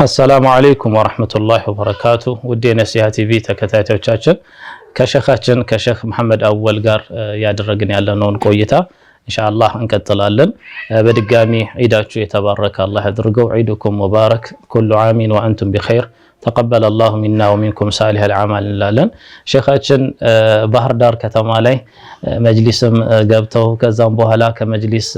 السلام عليكم ورحمة الله وبركاته ودي نسيها تي في تكتاتي وشاشن كشيخ محمد أول قار يادرقني على نون قويتا إن شاء الله انكتلالن بدقامي عيداتشو يتبارك الله يدرقوا عيدكم مبارك كل عام وأنتم بخير تقبل الله منا ومنكم صالح الأعمال لالن شيخاتشن بحر دار كتمالي مجلسم قبتو كزام بوهلا كمجلس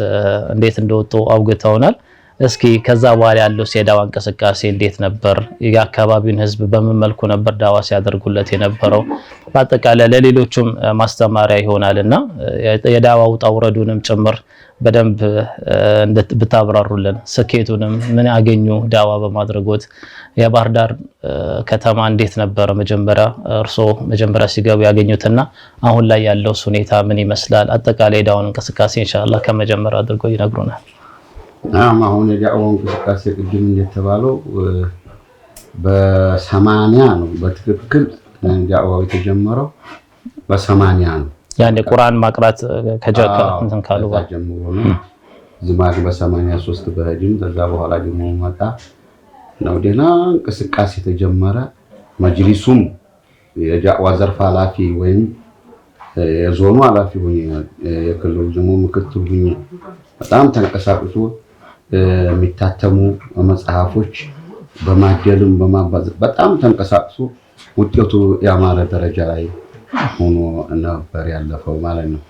انديت اندوتو أوقتونال እስኪ ከዛ በኋላ ያለው ሲዳው እንቅስቃሴ እንዴት ነበር የአካባቢውን ህዝብ በምን መልኩ ነበር ዳዋ ሲያደርጉለት የነበረው በአጠቃላይ ለሌሎችም ማስተማሪያ ይሆናልና የዳዋው ጣውረዱንም ጭምር በደንብ ብታብራሩልን ስኬቱንም ምን ያገኙ ዳዋ በማድረጎት የባህር ዳር ከተማ እንዴት ነበር መጀመሪያ እርሶ መጀመሪያ ሲገቡ ያገኙትና አሁን ላይ ያለው ሁኔታ ምን ይመስላል አጠቃላይ ዳውን እንቅስቃሴ ኢንሻአላህ ከመጀመሪያ አድርጎ ይነግሩናል አሁን የዳዋው እንቅስቃሴ ቅድም እንደተባለው በ80 ነው በትክክል ዳዋው የተጀመረው በ80 ነው ያኔ ቁርአን ማቅራት ከጀካ እንትን ካሉ ጀምሮ ነው ዝማግ በ83 በህዲም ከዛ በኋላ ደግሞ መጣ ነው ደና እንቅስቃሴ ተጀመረ መጅሊሱም የዳዋ ዘርፍ ኃላፊ ወይም የዞኑ ኃላፊ ሆኜ የክልሉ ደግሞ ምክትል ሆኜ በጣም ተንቀሳቅሶ የሚታተሙ መጽሐፎች በማደልም በማባዝ በጣም ተንቀሳቅሶ ውጤቱ ያማረ ደረጃ ላይ ሆኖ ነበር ያለፈው ማለት ነው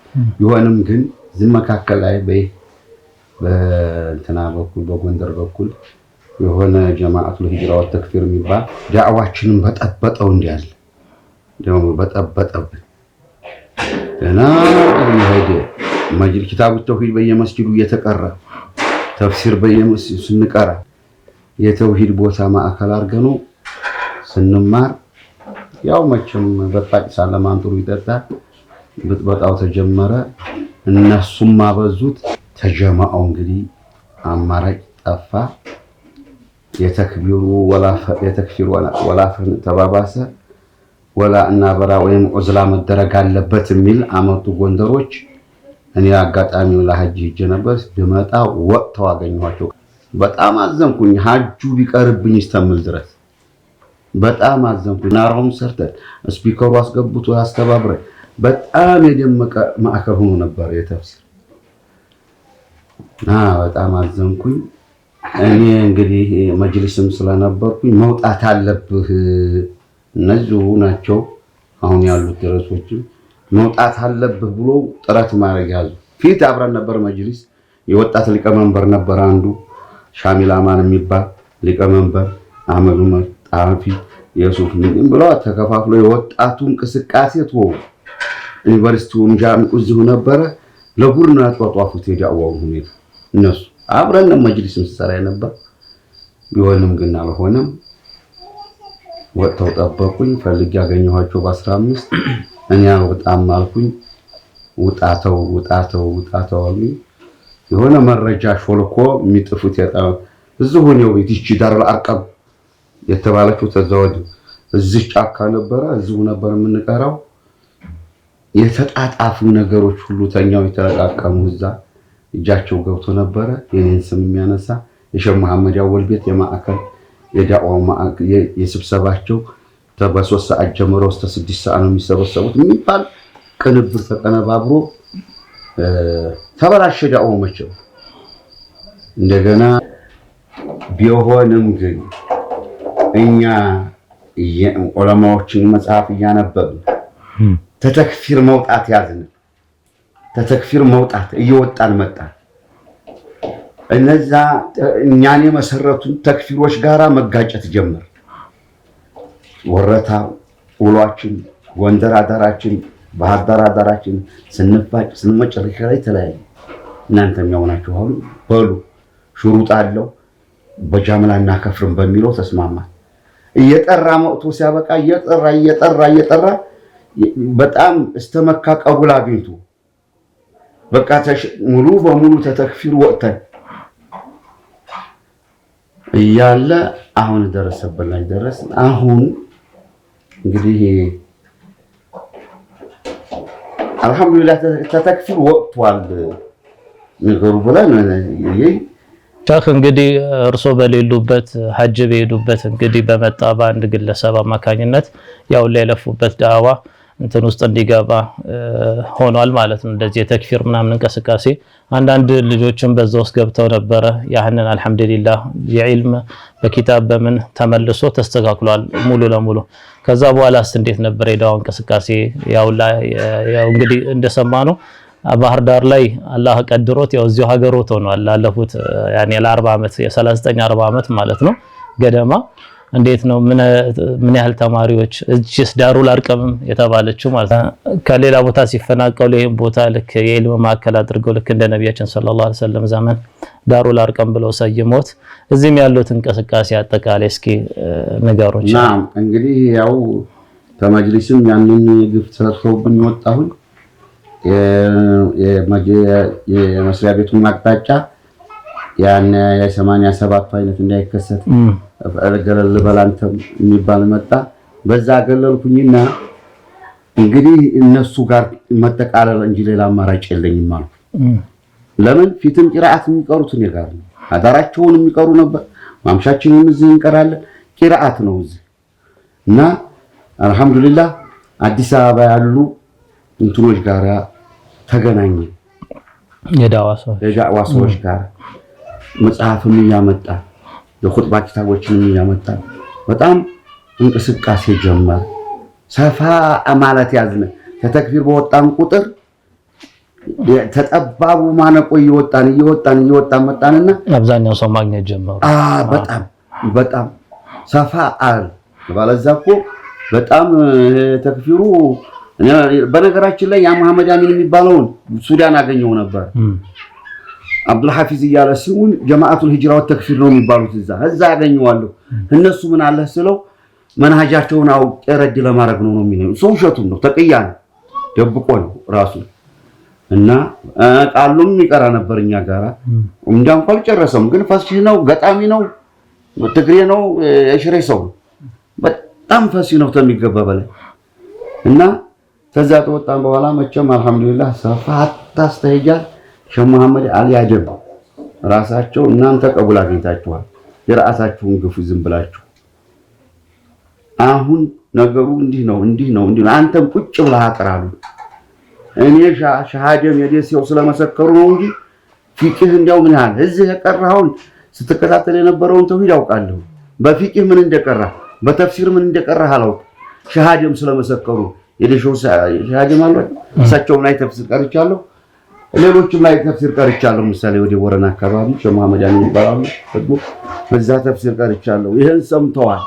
ይሆንም ግን ዝመካከል ላይ በእንትና በኩል በጎንደር በኩል የሆነ ጀማዓቱል ሂጅራ ወተክፊር የሚባል ዳዕዋችንን በጠበጠው እንዲያል ደግሞ በጠበጠብን እና ይሄድ መጅሊስ ኪታቡ ተውሂድ በየመስጂዱ እየተቀራ ተፍሲር በየመስጂዱ ስንቀራ የተውሂድ ቦታ ማዕከል አርገኑ ስንማር ያው መቼም በጣቂ ሳለማን ጥሩ ይጠጣል በጣው ተጀመረ እነሱም ማበዙት ተጀማዓው እንግዲህ አማራጭ ጠፋ የተክቢሩ ወላፈን ተባባሰ ወላ እና በራ ወይም ዑዝላ መደረግ አለበት የሚል አመቱ ጎንደሮች እኔ አጋጣሚው ለሐጅ ሄጄ ነበር ድመጣ ወጥተው አገኘኋቸው በጣም አዘንኩኝ ሐጁ ቢቀርብኝ ይስተምል ድረስ በጣም አዘንኩኝ ናራውም ሰርተን ስፒከሩ አስገብቶ ያስተባብረ በጣም የደመቀ ማዕከል ሆኖ ነበር የተፍሲር በጣም አዘንኩኝ እኔ እንግዲህ መጅሊስም ስለነበርኩኝ መውጣት አለብህ እነዚሁ ናቸው አሁን ያሉት ደረሶች መውጣት አለብህ ብሎ ጥረት ማድረግ ያዙ ፊት አብረን ነበር መጅሊስ የወጣት ሊቀመንበር ነበር አንዱ ሻሚል አማን የሚባል ሊቀመንበር አህመድ ዑመር ጣፊ የሱፍ ምን ብለው ተከፋፍሎ የወጣቱ እንቅስቃሴ ተወው ዩኒቨርሲቲውም ጃሚዑ እዚሁ ነበረ ለቡርና ተጧጧፉት የዳዋው ሁኔታ እነሱ አብረን መጅሊስም ሰራይ ነበር ቢሆንም ግን አልሆነም ወጣው ጠበቁኝ ፈልግ ያገኘኋቸው በ15 እኔ በጣም ማልኩኝ ውጣተው አሉኝ የሆነ መረጃ ሾልኮ የሚጥፉት ያጣው እዚሁ ነው ይቺ ዳር አርቀብ የተባለችው ተዛወድ እዚህ ጫካ ነበረ እዚሁ ነበር የምንቀራው የተጣጣፉ ነገሮች ሁሉ ተኛው የተለቃቀሙ እዛ እጃቸው ገብቶ ነበረ የኔን ስም የሚያነሳ የሸህ መሐመድ ያወል ቤት የማዕከል የዳዋው ማዕከል የስብሰባቸው በ3 ሰዓት ጀምሮ እስከ 6 ሰዓት ነው የሚሰበሰቡት የሚባል ቅንብር ተቀነባብሮ ተበላሸ ዳዋው መቼም እንደገና ቢሆንም ግን እኛ ዑለማዎችን መጽሐፍ እያነበብን ተተክፊር መውጣት ያዝን ተተክፊር መውጣት እየወጣን መጣ እነዛ እኛን የመሰረቱን ተክፊሮች ጋራ መጋጨት ጀመር ወረታ ውሏችን ጎንደር አዳራችን ባህር ዳር አዳራችን ስንፋጭ ስንመጨረሻ ላይ ተለያየ እናንተም ያውናችሁ አሁን በሉ ሽሩጥ አለው በጃምላና ከፍርም በሚለው ተስማማ እየጠራ መጥቶ ሲያበቃ እየጠራ በጣም እስተመካ ቀቡል አግኝቶ በቃ ሙሉ በሙሉ ተተክፊር ወጥተን እያለ አሁን ደረሰበት ላይ ደረስን አሁን እንግዲህ አልহামዱሊላህ ተተክፊር ወጥቷል ነገሩ ብለን ሸህ እንግዲህ እርሶ በሌሉበት ሐጅ በሄዱበት እንግዲህ በመጣ በአንድ ግለሰብ አማካኝነት ያው ለለፉበት ዳዋ እንትን ውስጥ እንዲገባ ሆኗል ማለት ነው። እንደዚህ የተክፊር ምናምን እንቅስቃሴ አንዳንድ ልጆችም በዛ ውስጥ ገብተው ነበረ። ያንን አልহামዱሊላህ የዒልም በኪታብ በምን ተመልሶ ተስተካክሏል ሙሉ ለሙሉ። ከዛ በኋላስ እንዴት ነበር የዳዋ እንቅስቃሴ? ያው እንግዲህ እንደሰማነው ባህር ዳር ላይ አላህ ቀድሮት ያው እዚሁ ሀገሮት ሆኗል ላለፉት ያኔ ለ40 ዓመት የ39 40 ዓመት ማለት ነው ገደማ። እንዴት ነው ምን ያህል ተማሪዎች እዚስ ዳሩል አርቀም የተባለችው ማለት ከሌላ ቦታ ሲፈናቀሉ ይሄን ቦታ ልክ የኢልም ማዕከል አድርገው ልክ እንደ ነብያችን ሰለላሁ ዐለይሂ ወሰለም ዘመን ዳሩል አርቀም ብለው ሰይሞት እዚህም ያሉት እንቅስቃሴ አጠቃላይ እስኪ ንገሩኝ። ናም እንግዲህ ያው ተመጅሊስም ያንን ግፍ ተሰርቶብን ይወጣሁን የመስሪያ ቤቱን አቅጣጫ ያን የ87 አይነት እንዳይከሰት ገለል በላንተም የሚባል መጣ። በዛ ገለልኩኝና እንግዲህ እነሱ ጋር መጠቃለል እንጂ ሌላ አማራጭ የለኝም ማለት ለምን ፊትም ቂራአት የሚቀሩት እኔ ጋር ነው። አዳራቸውን የሚቀሩ ነበር። ማምሻችንን እዚህ እንቀራለን። ቂራአት ነው እዚህ እና አልহামዱሊላህ አዲስ አበባ ያሉ እንትኖች ጋር ተገናኘ። የዳዋ ሰዎች ጋር መጽሐፍም እያመጣ የኹጥባ ኪታቦችንም እያመጣ በጣም እንቅስቃሴ ጀመረ። ሰፋ ማለት ያዝነ ከተክፊር በወጣን ቁጥር ተጠባቡ ማነቆ እየወጣን መጣንና አብዛኛው ሰው ማግኘት ጀመሩ። በጣም ሰፋ አለ ባለዛኮ በጣም ተክፊሩ በነገራችን ላይ ያ መሐመድ አሚን የሚባለውን ሱዳን አገኘው ነበር። አብዱል ሐፊዝ እያለ ሲሆን ጀማዓቱል ሂጅራ ወተክፊር ነው የሚባሉት እዛ አገኘዋለሁ። እነሱ ምን አለ ስለው መንሃጃቸውን አውቄ ረድ ለማድረግ ነው የሚለው። ሰው ውሸቱን ነው ተቀያ ነው ደብቆ ነው ራሱ እና ቃሉም ይቀራ ነበርኛ ጋራ እንኳን አልጨረሰም። ግን ፈሲህ ነው፣ ገጣሚ ነው፣ ትግሬ ነው፣ የሽሬ ሰው በጣም ፈሲህ ነው ተሚገባ በላይ እና ከዛ ተወጣን በኋላ መቼም አልহামዱሊላህ ሰፋት ታስተያጃል። ሸህ መሐመድ አሊ አደም ራሳቸው እናንተ ቀቡል አግኝታችኋል። የራሳችሁን ግፉ ዝም ብላችሁ አሁን ነገሩ እንዲህ ነው አንተም ቁጭ ብለህ አቀራሉ። እኔ ሻሃደም የደሴው ስለመሰከሩ ነው እንጂ ፊቅህ እንደው ምን ያህል እዚህ የቀራውን ስትከታተል የነበረውን ተውሂድ አውቃለሁ። በፊቅህ ምን እንደቀራ በተፍሲር ምን እንደቀራ አላውቅ። ሻሃደም ስለመሰከሩ የደሴው ሻሃደም ማለት እሳቸውም ላይ ተፍሲር ቀርቻለሁ፣ ሌሎችም ላይ ተፍሲር ቀርቻለሁ። ምሳሌ ወደ ወረና አካባቢ ሸህ መሐመድ አሚን ይባላሉ ደግሞ በዛ ተፍሲር ቀርቻለሁ። ይሄን ሰምተዋል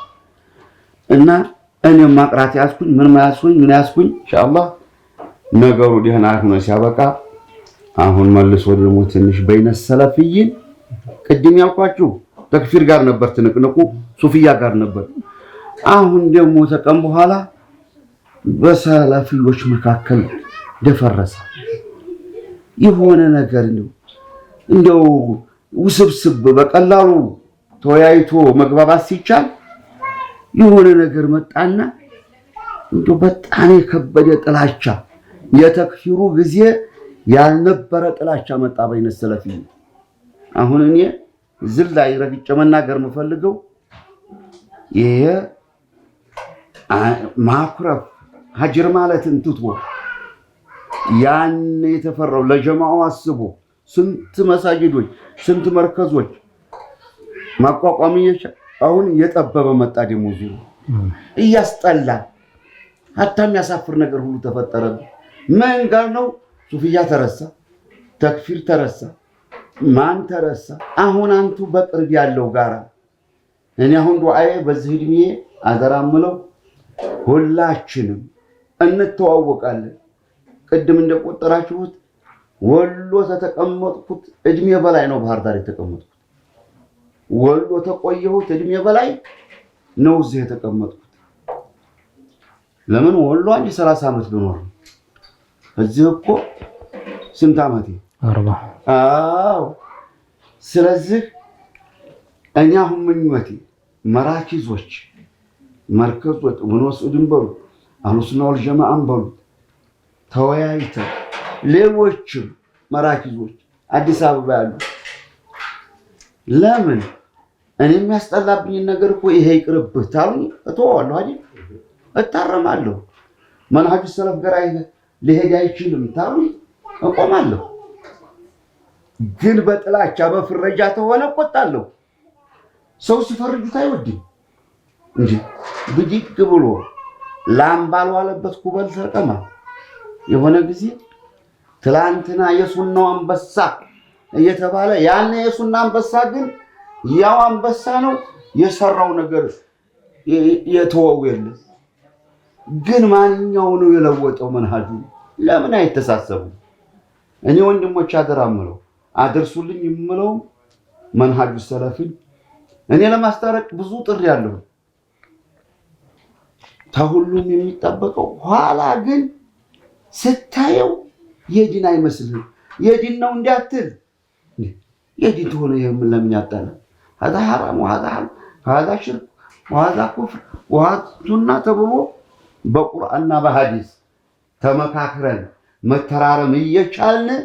እና እኔም ማቅራት ያስኩኝ ምን ያስኩኝ ኢንሻአላህ ነገሩ ደህና ሆኖ ሲያበቃ አሁን መልሶ ደግሞ ትንሽ በይነ ሰለፊይን ቅድም ያልኳችሁ ተክፊር ጋር ነበር ትንቅንቁ፣ ሱፊያ ጋር ነበር። አሁን ደግሞ ተቀም በኋላ በሰለፊዎች መካከል ደፈረሰ። የሆነ ነገር ነው እንደው ውስብስብ በቀላሉ ተወያይቶ መግባባት ሲቻል የሆነ ነገር መጣና እንደው በጣም የከበደ ጥላቻ የተክፊሩ ጊዜ ያልነበረ ጥላቻ መጣ በይነ ሰለፊ። አሁን እኔ ዝል ላይ ረግጬ መናገር የምፈልገው ይሄ ማኩረፍ ሀጅር ማለትን ትቶ ያን የተፈራው ለጀማዓው አስቦ ስንት መሳጅዶች ስንት መርከዞች ማቋቋም አሁን የጠበበ መጣ። ደግሞ ዙሩ እያስጠላ ሀታም ያሳፍር ነገር ሁሉ ተፈጠረ። ምን ጋር ነው ሱፊያ ተረሳ፣ ተክፊር ተረሳ፣ ማን ተረሳ? አሁን አንቱ በቅርብ ያለው ጋራ እኔ አሁን ዱዓዬ በዚህ እድሜ አደራምለው ሁላችንም እንተዋወቃለን። ቅድም እንደቆጠራችሁት ወሎ ተተቀመጥኩት እድሜ በላይ ነው ባህር ዳር የተቀመጥኩት። ወሎ ተቆየሁት እድሜ በላይ ነው እዚህ የተቀመጥኩት። ለምን ወሎ አንድ 30 ዓመት ብኖር እዚህ እኮ ስንት ዓመቴ 40። አዎ ስለዚህ እኛ አሁን ምኞቴ መራኪዞች መርከዞች ወንወስድን በሉ አህሉሱና ወልጀማዓን በሉ ተወያይተው ሌሎችም መራኪዞች አዲስ አበባ ያሉ ለምን እኔ የሚያስጠላብኝ ነገር እኮ ይሄ ይቅርብህ ታሉኝ እተዋለሁ አይደል እታረማለሁ። መንሃጁ ሰለፍ ጋር ሊሄድ አይችልም ታሉኝ እቆማለሁ። ግን በጥላቻ በፍረጃ ተሆነ እቆጣለሁ። ሰው ሲፈርጁት አይወድም እንጂ ብድግ ብሎ ላምባል ዋለበት ኩበል ተቀማ። የሆነ ጊዜ ትላንትና የሱናው አንበሳ እየተባለ ያኔ የሱና አንበሳ ግን ያው አንበሳ ነው የሰራው ነገር የተወው የለ። ግን ማንኛው ነው የለወጠው መንሃጁ? ለምን አይተሳሰቡም? እኔ ወንድሞች አደራምለው አድርሱልኝ የምለው መንሃጁ ሰለፊን እኔ ለማስታረቅ ብዙ ጥሪ ያለው ተሁሉም የሚጠበቀው ኋላ ግን ስታየው የዲን አይመስልም። የዲን ነው እንዲያትል የዲን ሆነ ይሄን ለምን ያጣለ هذا حرام وهذا حرام هذا شرك وهذا كفر وهذا سنة ተብሎ በቁርአንና በሐዲስ ተመካክረን መተራረም እየቻልን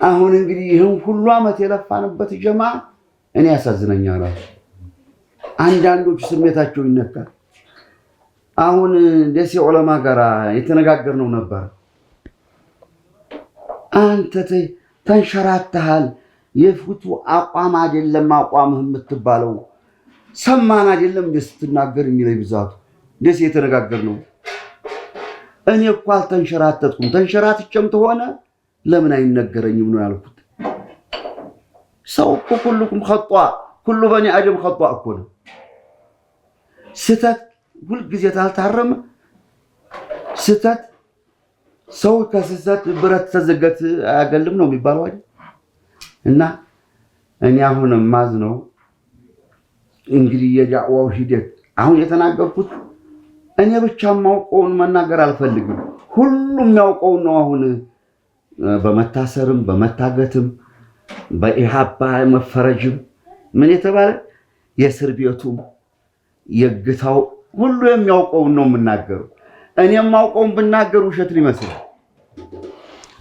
አሁን እንግዲህ ይሄን ሁሉ አመት የለፋንበት ጀማ እኔ ያሳዝነኛል። አንዳንዶቹ ስሜታቸው ይነካል። አሁን ደሴ ዑለማ ጋር የተነጋገርነው ነበር። አንተ ተንሸራተሃል። የፍቱ አቋም አይደለም አቋምህ የምትባለው ሰማን አይደለም ስትናገር የሚለይ ብዛቱ ደሴ የተነጋገርነው። እኔ እኮ አልተንሸራተትኩም። ተንሸራትቼም ተሆነ ለምን አይነገረኝም ነው ያልኩት። ሰው እኮ ሁሉም ኸጧ ሁሉ በኒ አደም ኸጧ እኮ ነው። ስተት ሁልጊዜ ታልታረመ ስተት ሰው ከስተት ብረት ተዘገት አያገልም ነው የሚባለው አይደል? እና እኔ አሁን ማዝነው እንግዲህ የዳዕዋው ሂደት አሁን የተናገርኩት እኔ ብቻ ማውቀውን መናገር አልፈልግም። ሁሉም ያውቀው ነው። አሁን በመታሰርም በመታገትም በኢሃባ መፈረጅም ምን የተባለ የእስር ቤቱም የግታው ሁሉ የሚያውቀው ነው የምናገረው። እኔ የማውቀውን ብናገር ውሸት ሊመስል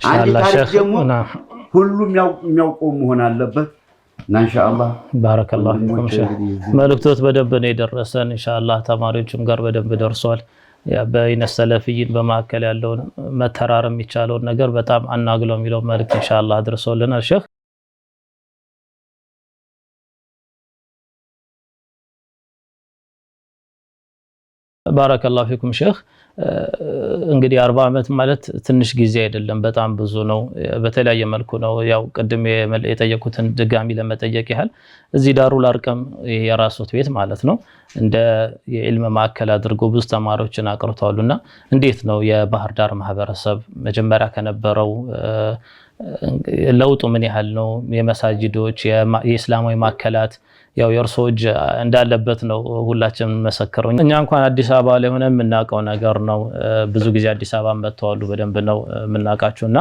አንድ ታሪክ ደግሞ ሁሉም የሚያውቀው መሆን አለበት። ኢንሻአላህ ባረከላሁ ፊኩም ሼህ መልእክቶት በደንብ ነው የደረሰን። ኢንሻአላህ ተማሪዎችም ጋር በደንብ ደርሷል። በይነ ሰለፊይን በማከል ያለውን መተራረም የሚቻለውን ነገር በጣም አናግለው የሚለው መልእክት ኢንሻአላህ አድርሶልናል ሼህ። ባረከላሁ ፊኩም ሼህ። እንግዲህ 40 ዓመት ማለት ትንሽ ጊዜ አይደለም፣ በጣም ብዙ ነው። በተለያየ መልኩ ነው ያው ቅድም የጠየቁትን ድጋሚ ለመጠየቅ ያህል እዚህ ዳሩል አርቀም የራስዎት ቤት ማለት ነው እንደ የዕልም ማዕከል አድርጎ ብዙ ተማሪዎችን አቅርተዋልና እንዴት ነው የባህር ዳር ማህበረሰብ መጀመሪያ ከነበረው ለውጡ ምን ያህል ነው? የመሳጅዶች የእስላማዊ ማዕከላት ያው የእርሶ እጅ እንዳለበት ነው ሁላችንም መሰከረው። እኛ እንኳን አዲስ አበባ ላይ ሆነ የምናውቀው ነገር ነው። ብዙ ጊዜ አዲስ አበባ መጥተዋል፣ በደንብ ነው የምናውቃቸውና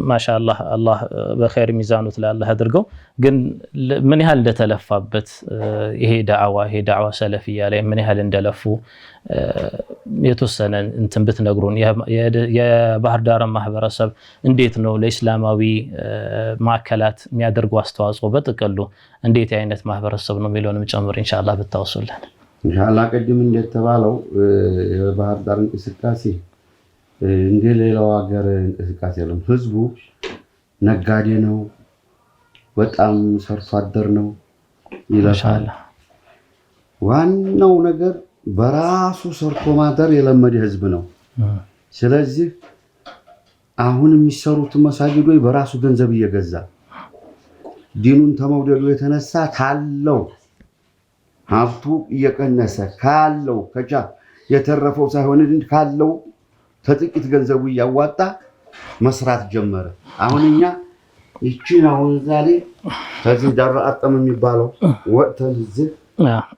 ማሻአላህ አላህ በኸይር ሚዛኑት ላይ አላህ አድርገው። ግን ምን ያህል እንደተለፋበት ይሄ ዳዕዋ ሰለፊያ ላይ ምን ያህል እንደለፉ የተወሰነ እንትን ብትነግሩን። የባህር ዳር ማህበረሰብ እንዴት ነው ለእስላማዊ ማዕከላት የሚያደርገው አስተዋጽኦ በጥቅሉ እንዴት አይነት ማህበረሰብ ነው የሚለውንም ጨምር ኢንሻአላህ ብታወሱልን። ኢንሻአላህ ቅድም እንደተባለው የባህር ዳር እንቅስቃሴ እንደ ሌላው ሀገር እንቅስቃሴ አይደለም። ህዝቡ ነጋዴ ነው፣ በጣም ሰርቶ አደር ነው ይላል። ዋናው ነገር በራሱ ሰርቶ ማደር የለመደ ህዝብ ነው። ስለዚህ አሁን የሚሰሩት መሳጅዶች በራሱ ገንዘብ እየገዛ ዲኑን ተመውደዱ የተነሳ ታለው ሀብቱ እየቀነሰ ካለው ከቻ የተረፈው ሳይሆን ካለው ተጥቂት ገንዘቡ እያዋጣ መስራት ጀመረ። አሁን እኛ ይቺን አሁን ዛሬ ከዚህ ዳር አጠም የሚባለው ወጥተን እዚህ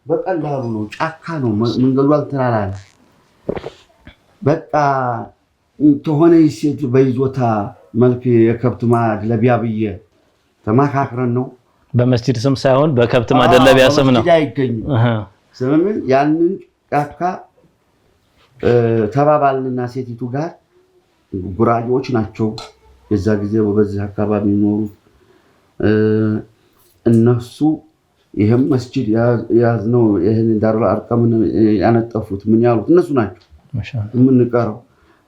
በቀላሉ ነው፣ ጫካ ነው፣ መንገዱ አልተላላለ። በቃ ተሆነ ይሴት በይዞታ መልክ የከብት ማድለቢያ ብዬ ተማካክረን ነው። በመስጂድ ስም ሳይሆን በከብት ማድለቢያ ስም ነው አይገኝም። ስለምን ያንን ጫካ ተባባልንና ሴቲቱ ጋር ጉራጆች ናቸው የዛ ጊዜ በዚህ አካባቢ የሚኖሩ እነሱ ይሄም መስጂድ ያዝነው ይሄን ዳሩል አርቀምን ያነጠፉት ምን ያሉት እነሱ ናቸው ማሻአላህ የምንቀረው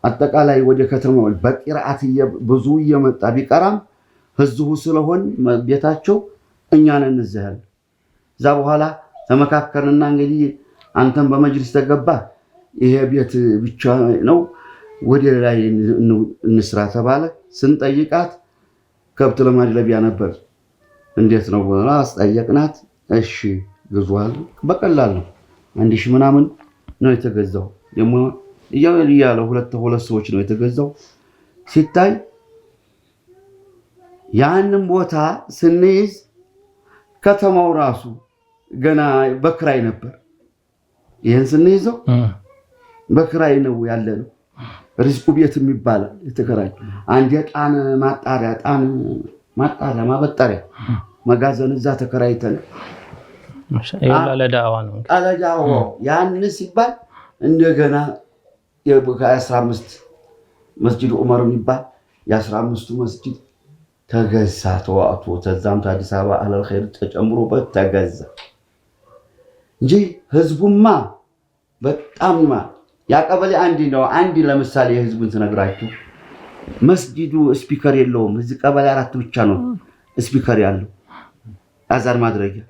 አጠቃላይ ወደ ከተማው በቂራአት ብዙ እየመጣ ቢቀራም ህዝቡ ስለሆን ቤታቸው እኛ ነን ዘህል ዛ በኋላ ተመካከርና እንግዲህ አንተም በመጅሊስ ተገባ ይሄ ቤት ብቻ ነው ወደ ላይ እንስራ ተባለ ስንጠይቃት ከብት ለማድለቢያ ነበር እንዴት ነው ብላስ ጠየቅናት እሺ ግዟል በቀላል ነው 1000 ምናምን ነው የተገዛው ደሞ ያለው ሁለት ሰዎች ነው የተገዛው ሲታይ ያንን ቦታ ስንይዝ ከተማው ራሱ ገና በክራይ ነበር ይሄን ስንይዘው በክራይ ነው ያለነው ሪስኩ ቤት የሚባል የተከራይ አንድ የጣን ማጣሪያ ማበጠሪያ መጋዘን እዛ ተከራይተን ማሻአላህ ለዳዋ ነው አለዳዋ ያን ሲባል እንደገና የ15 መስጂድ ዑመር የሚባል የ15ቱ መስጂድ ተገዛ ተዋዕቶ ተዛም አዲስ አበባ አለል ኸይር ተጨምሮበት ተገዛ እንጂ ህዝቡማ በጣም ያቀበለ አንድ ለምሳሌ ህዝቡን ተነግራችሁ መስጂዱ ስፒከር የለውም እዚህ ቀበሌ 4 ብቻ ነው ስፒከር ያለው አዛን ማድረጊያ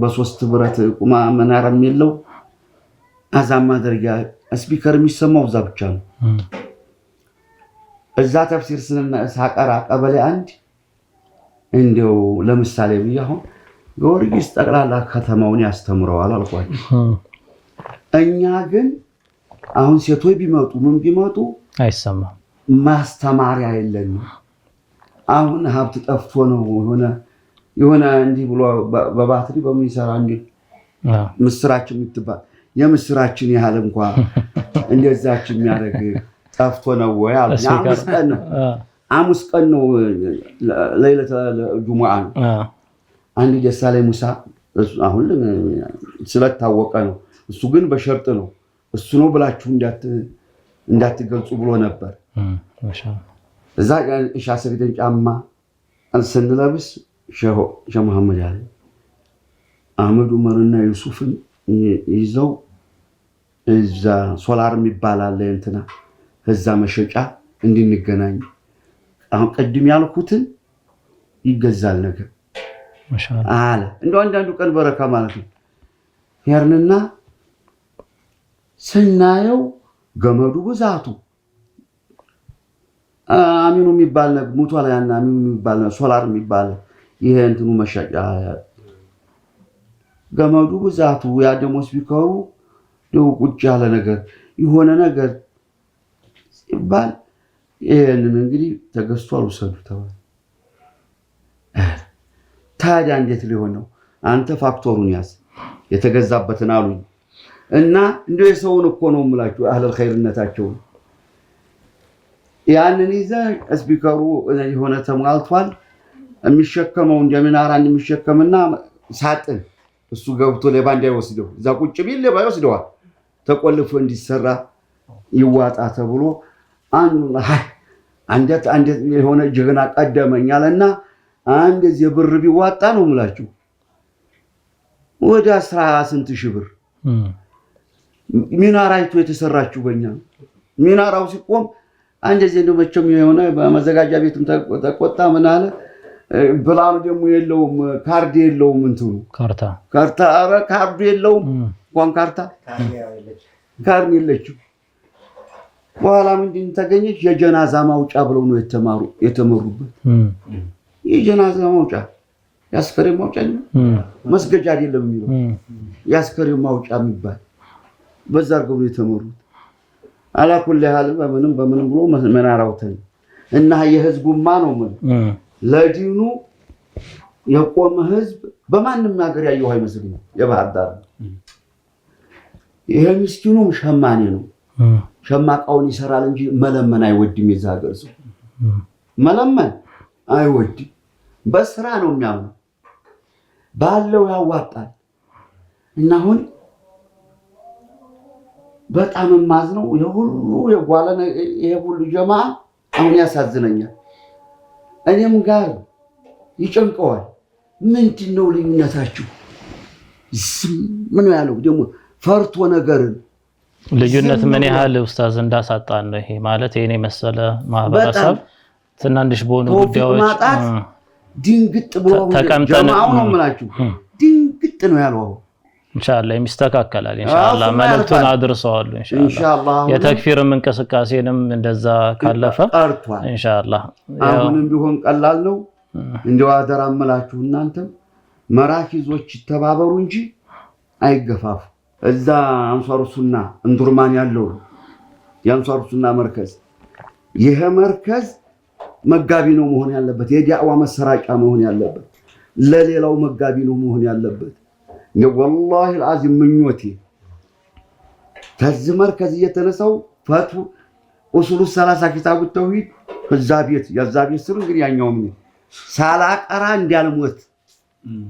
በሶስት ብረት ቁማ መናራም የለው አዛን ማድረጊያ ስፒከር የሚሰማው እዛ ብቻ ነው እዛ ተፍሲር ሳቀራ ቀበሌ 1 እንደው ለምሳሌ ቢያው ጊዮርጊስ ጠቅላላ ከተማውን ያስተምረዋል አልኳችሁ እኛ ግን አሁን ሴቶች ቢመጡ ምን ቢመጡ አይሰማም ማስተማሪያ የለንም አሁን ሀብት ጠፍቶ ነው የሆነ እንዲህ ብሎ በባትሪ በሚሰራ እንዴ ምስራችን የምትባል የምስራችን ያህል እንኳን እንደዛች የሚያደርግ ጠፍቶ ነው ወይ አሙስ ቀን ነው ለይለተ ጁሙአ አንድ ደሳለኝ ሙሳ አሁን ስለታወቀ ነው እሱ ግን በሸርጥ ነው እሱ ነው ብላችሁ እንዳትገልጹ ብሎ ነበር ማሻአላህ እዛ ኢሻ ሰግደን ጫማ ስንለብስ ሸሆ መሐመድ ያለ አህመድ ዑመርና ዩሱፍን ይዘው እዛ ሶላር የሚባላል እንትና እዛ መሸጫ እንድንገናኝ አሁን ቀድም ያልኩትን ይገዛል ነገር ማሻአላህ አለ እንደው አንዳንዱ ቀን በረካ ማለት ነው ያርንና ስናየው ገመዱ ብዛቱ አሚኑ የሚባል ነገር ሞቷል ያና አሚኑ የሚባል ሶላር የሚባል ይሄ እንትኑ መሸጫ ገመዱ ብዛቱ ያ ደሞ ስፒከሩ ደው ቁጭ ያለ ነገር የሆነ ነገር ይባል ይሄንን እንግዲህ ተገዝቷል ወሰዱ ተባለ ታዲያ እንዴት ሊሆን ነው አንተ ፋክተሩን ያዝ የተገዛበትን አሉኝ እና እንደው የሰውን እኮ ነው የምላችሁ አህለል ኸይርነታቸው ያንን ይዘ ስፒከሩ የሆነ ተሟልቷል የሚሸከመው እንደምናራን የሚሸከምና ሳጥን እሱ ገብቶ ለባንዳ ይወስደው እዛ ቁጭ ቢል ለባ ይወስደዋል ተቆልፎ እንዲሰራ ይዋጣ ተብሎ አንድ የሆነ ጀግና ቀደመኛልና አንድ የብር ቢዋጣ ነው የምላችሁ ወደ 18 ሺህ ብር ሚናራይቱ የተሰራችው በእኛ ሚናራው ሲቆም አንደዚህ እንደው መቼም የሆነ በመዘጋጃ ቤትም ተቆጣ ምን አለ ብላም ደግሞ የለውም ካርድ የለውም እንትኑ ካርታ አረ ካርድ የለውም እንኳን ካርታ ካርድ የለችው በኋላ ምንድን ተገኘች የጀናዛ ማውጫ ብለው ነው የተመሩበት የጀናዛ ማውጫ ያስከሬ ማውጫ መስገጃ አይደለም የሚለው ያስከሬ ማውጫ የሚባል በዛ አርገው የተመሩት አላኩል ያህል በምንም ብሎ መናራውተን እና የህዝቡማ ነው ለዲኑ የቆመ ህዝብ በማንም ሀገር ያየው አይመስልም የባህር ዳር ይሄ ምስኪኑ ሸማኔ ነው ሸማቃውን ይሰራል እንጂ መለመን አይወድም የዛ ሀገር ሰው መለመን አይወድም በስራ ነው የሚያምነው ባለው ያዋጣል እና አሁን በጣም ማዝነው የሁሉ የጓለነ የሁሉ ጀማዓ አሁን ያሳዝነኛል እኔም ጋር ይጨንቀዋል። ምንድነው ልዩነታችሁ? ምን ያለው ደግሞ ፈርቶ ነገርን ልዩነት ምን ያህል ኡስታዝ እንዳሳጣን ነው። ይሄ ማለት የኔ መሰለ ማህበረሰብ ትናንሽ በሆኑ ጉዳዮች ድንግጥ ብሎ ጀማዓው ነው የምላችሁ ድንግጥ ነው ያለው። ኢንሻአላህ የሚስተካከላል። ኢንሻአላህ መልእክቱን አድርሰዋል። ኢንሻአላህ የተክፊርም እንቅስቃሴንም እንደዛ ካለፈ ኢንሻአላህ አሁንም ቢሆን ቀላል ነው። እንደው አደራ እምላችሁ እናንተም መራኪዞች ተባበሩ እንጂ አይገፋፉ። እዛ አንሷሩ ሱና እንዱርማን ያለው የአንሷሩ ሱና መርከዝ ይሄ መርከዝ መጋቢ ነው መሆን ያለበት። የዳዕዋ መሰራጫ መሆን ያለበት። ለሌላው መጋቢ ነው መሆን ያለበት። ወላሂ العظيم ምኞቴ ከዚህ መርከዝ እየተነሳው ፈቱ ኡሱሉ 30 ኪታቡ ተውሂድ የዛ ቤት ስር እንግዲህ ያኛው ምን ሳላቀራ እንዲያልሞት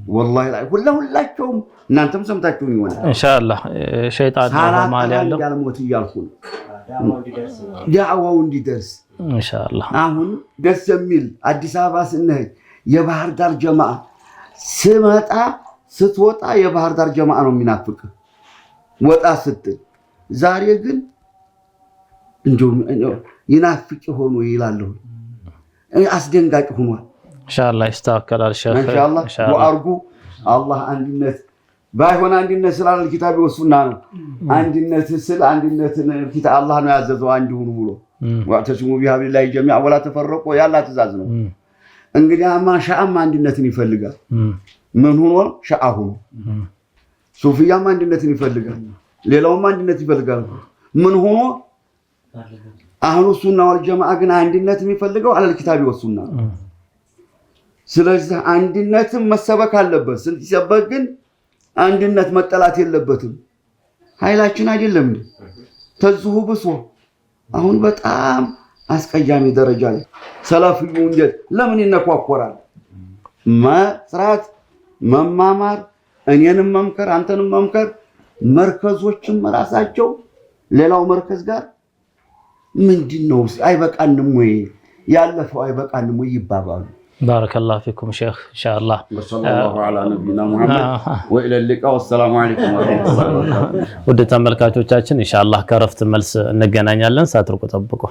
والله ሁላችሁም እናንተም ሰምታችሁኝ ይሆናል ኢንሻአላህ ሸይጣን ማል ያለው እንዲያልሞት ይያልኩ ዳዕዋው እንዲደርስ ኢንሻአላህ። አሁን ደስ የሚል አዲስ አበባ ስንሄድ የባህር ዳር ጀማዓ ስመጣ ስትወጣ የባህር ዳር ጀማዓ ነው የሚናፍቅ ወጣ ስትል። ዛሬ ግን እንደውም ይናፍቅ ሆኖ ይላል አስደንጋጭ ሆኗል። ኢንሻአላህ ይስተካከላል። ሸህ ኢንሻአላህ ወአርጉ አላህ አንድነት ባይሆን አንድነት ስላለ ኪታብ ወሱና ነው። አንድነት ስለ አንድነትን ኪታብ አላህ ነው ያዘዘው አንድ ሁኑ ብሎ ወአተስሙ ቢሀብሊላሂ ጀሚዓ ወላ ተፈረቁ ያላ ትእዛዝ ነው። እንግዲህ ሻአም አንድነትን ይፈልጋል። ምን ሆኖ ሻአሁ ሱፊያም አንድነትን ይፈልጋል። ሌላውም አንድነት ይፈልጋል። ምን ሆኖ አህሉ ሱና ወል ጀማዓ ግን አንድነትን የሚፈልገው አለል ኪታብ ወሱና። ስለዚህ አንድነትን መሰበክ አለበት። ሲሰበክ ግን አንድነት መጠላት የለበትም። ኃይላችን አይደለም ተዝሁ ብሶ አሁን በጣም አስቀያሚ ደረጃ ላይ ሰላፊው እንዴት ለምን ይነኳኮራል? መስራት መማማር እኔንም መምከር አንተንም መምከር መርከዞችም ራሳቸው ሌላው መርከዝ ጋር ምንድነው አይበቃንም ወይ ያለፈው አይበቃንም ወይ ይባባሉ። ባረከላሁ ፊኩም ሼህ ኢንሻአላህ ወሰለላሁ ዐላ ነቢይና ሙሐመድ ወኢለ ሊቃ ወሰላሙ ዐለይኩም ወራህመቱላሂ ወበረካቱህ። ወደ ተመልካቾቻችን ኢንሻአላህ ከረፍት መልስ እንገናኛለን። ሳትርቁ ጠብቁ።